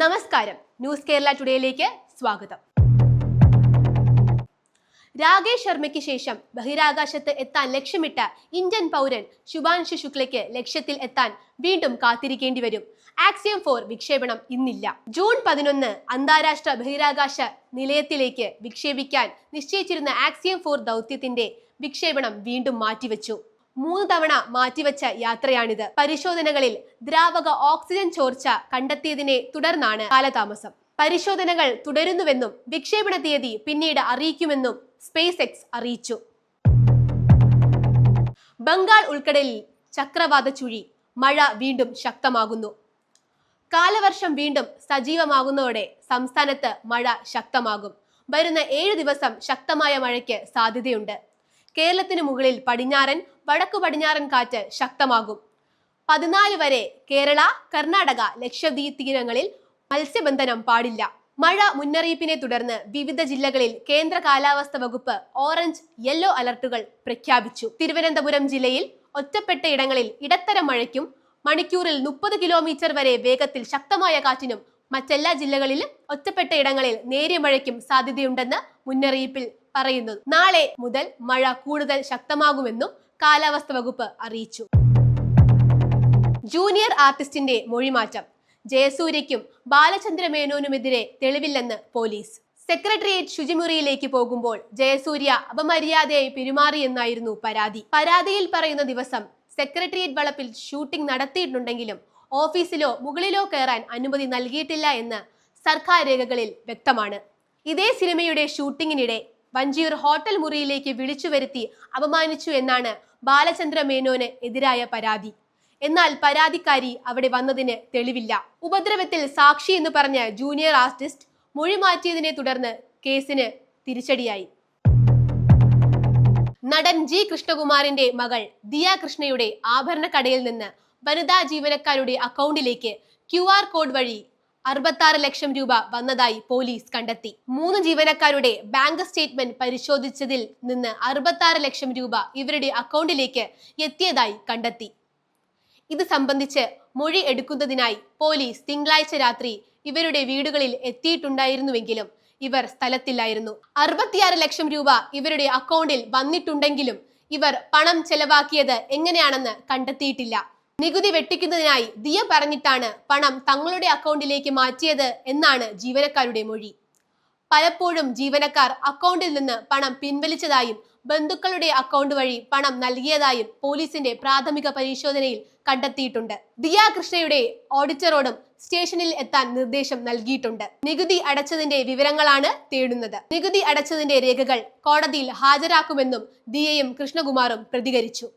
നമസ്കാരം, ന്യൂസ് കേരള ടുഡേയിലേക്ക് സ്വാഗതം. രാകേഷ് ശർമ്മയ്ക്ക് ശേഷം ബഹിരാകാശത്ത് എത്താൻ ലക്ഷ്യമിട്ട ഇന്ത്യൻ പൗരൻ ശുഭാൻശു ശുക്ലയ്ക്ക് ലക്ഷ്യത്തിൽ എത്താൻ വീണ്ടും കാത്തിരിക്കേണ്ടി വരും. ആക്സിയം 4 വിക്ഷേപണം ഇന്നില്ല. ജൂൺ 11 അന്താരാഷ്ട്ര ബഹിരാകാശ നിലയത്തിലേക്ക് വിക്ഷേപിക്കാൻ നിശ്ചയിച്ചിരുന്ന ആക്സിയം 4 ദൗത്യത്തിന്റെ വിക്ഷേപണം വീണ്ടും മാറ്റിവെച്ചു. 3 തവണ മാറ്റിവെച്ച യാത്രയാണിത്. പരിശോധനകളിൽ ദ്രാവക ഓക്സിജൻ ചോർച്ച കണ്ടെത്തിയതിനെ തുടർന്നാണ് കാലതാമസം. പരിശോധനകൾ തുടരുന്നുവെന്നും വിക്ഷേപണ തീയതി പിന്നീട് അറിയിക്കുമെന്നും സ്പേസ് എക്സ് അറിയിച്ചു. ബംഗാൾ ഉൾക്കടലിൽ ചക്രവാത ചുഴി, മഴ വീണ്ടും ശക്തമാകുന്നു. കാലവർഷം വീണ്ടും സജീവമാകുന്നതോടെ സംസ്ഥാനത്ത് മഴ ശക്തമാകും. വരുന്ന 7 ദിവസം ശക്തമായ മഴയ്ക്ക് സാധ്യതയുണ്ട്. കേരളത്തിന് മുകളിൽ പടിഞ്ഞാറൻ, വടക്കു പടിഞ്ഞാറൻ കാറ്റ് ശക്തമാകും. 14 വരെ കേരള, കർണാടക, ലക്ഷദ്വീപ് തീരങ്ങളിൽ മത്സ്യബന്ധനം പാടില്ല. മഴ മുന്നറിയിപ്പിനെ തുടർന്ന് വിവിധ ജില്ലകളിൽ കേന്ദ്ര കാലാവസ്ഥ വകുപ്പ് ഓറഞ്ച്, യെല്ലോ അലർട്ടുകൾ പ്രഖ്യാപിച്ചു. തിരുവനന്തപുരം ജില്ലയിൽ ഒറ്റപ്പെട്ട ഇടങ്ങളിൽ ഇടത്തരം മഴയ്ക്കും മണിക്കൂറിൽ 30 കിലോമീറ്റർ വരെ വേഗത്തിൽ ശക്തമായ കാറ്റിനും മറ്റെല്ലാ ജില്ലകളിലും ഒറ്റപ്പെട്ട ഇടങ്ങളിൽ നേരിയ മഴയ്ക്കും സാധ്യതയുണ്ടെന്ന് മുന്നറിയിപ്പിൽ പറയുന്നു. നാളെ മുതൽ മഴ കൂടുതൽ ശക്തമാകുമെന്നും കാലാവസ്ഥ വകുപ്പ് അറിയിച്ചു. ജൂനിയർ ആർട്ടിസ്റ്റിന്റെ മൊഴിമാറ്റം. ജയസൂര്യയ്ക്കും ബാലചന്ദ്ര മേനോനുമെതിരെ തെളിവില്ലെന്ന് പോലീസ്. സെക്രട്ടേറിയറ്റ് ശുചിമുറിയിലേക്ക് പോകുമ്പോൾ ജയസൂര്യ അപമര്യാദയായി പെരുമാറിയെന്നായിരുന്നു പരാതി. പരാതിയിൽ പറയുന്ന ദിവസം സെക്രട്ടേറിയറ്റ് വളപ്പിൽ ഷൂട്ടിംഗ് നടത്തിയിട്ടുണ്ടെങ്കിലും ഓഫീസിലോ മുകളിലോ കയറാൻ അനുമതി നൽകിയിട്ടില്ല എന്ന് സർക്കാർ രേഖകളിൽ വ്യക്തമാണ്. ഇതേ സിനിമയുടെ ഷൂട്ടിങ്ങിനിടെ വഞ്ചിയൂർ ഹോട്ടൽ മുറിയിലേക്ക് വിളിച്ചു വരുത്തി അപമാനിച്ചു എന്നാണ് ബാലചന്ദ്ര മേനോന് എതിരായ പരാതി. എന്നാൽ പരാതിക്കാരി അവിടെ വന്നതിന് തെളിവില്ല. ഉപദ്രവത്തിൽ സാക്ഷി എന്ന് പറഞ്ഞ ജൂനിയർ ആർട്ടിസ്റ്റ് മൊഴി മാറ്റിയതിനെ തുടർന്ന് കേസിന് തിരിച്ചടിയായി. നടൻ ജി കൃഷ്ണകുമാറിന്റെ മകൾ ദിയ കൃഷ്ണയുടെ ആഭരണ കടയിൽ നിന്ന് വനിതാ ജീവനക്കാരുടെ അക്കൗണ്ടിലേക്ക് QR കോഡ് വഴി 66 ലക്ഷം രൂപ വന്നതായി പോലീസ് കണ്ടെത്തി. 3 ജീവനക്കാരുടെ ബാങ്ക് സ്റ്റേറ്റ്മെന്റ് പരിശോധിച്ചതിൽ നിന്ന് 66 ലക്ഷം രൂപ ഇവരുടെ അക്കൗണ്ടിലേക്ക് എത്തിയതായി കണ്ടെത്തി. ഇത് സംബന്ധിച്ച് മൊഴി എടുക്കുന്നതിനായി പോലീസ് തിങ്കളാഴ്ച രാത്രി ഇവരുടെ വീടുകളിൽ എത്തിയിട്ടുണ്ടായിരുന്നുവെങ്കിലും ഇവർ സ്ഥലത്തില്ലായിരുന്നു. 66 ലക്ഷം രൂപ ഇവരുടെ അക്കൗണ്ടിൽ വന്നിട്ടുണ്ടെങ്കിലും ഇവർ പണം ചെലവാക്കിയത് എങ്ങനെയാണെന്ന് കണ്ടെത്തിയിട്ടില്ല. നികുതി വെട്ടിക്കുന്നതിനായി ദിയ പറഞ്ഞിട്ടാണ് പണം തങ്ങളുടെ അക്കൗണ്ടിലേക്ക് മാറ്റിയത് എന്നാണ് ജീവനക്കാരുടെ മൊഴി. പലപ്പോഴും ജീവനക്കാർ അക്കൗണ്ടിൽ നിന്ന് പണം പിൻവലിച്ചതായും ബന്ധുക്കളുടെ അക്കൗണ്ട് വഴി പണം നൽകിയതായും പോലീസിന്റെ പ്രാഥമിക പരിശോധനയിൽ കണ്ടെത്തിയിട്ടുണ്ട്. ദിയ കൃഷ്ണയുടെ ഓഡിറ്ററോടും സ്റ്റേഷനിൽ എത്താൻ നിർദ്ദേശം നൽകിയിട്ടുണ്ട്. നികുതി അടച്ചതിന്റെ വിവരങ്ങളാണ് തേടുന്നത്. നികുതി അടച്ചതിന്റെ രേഖകൾ കോടതിയിൽ ഹാജരാക്കുമെന്നും ദിയയും കൃഷ്ണകുമാറും പ്രതികരിച്ചു.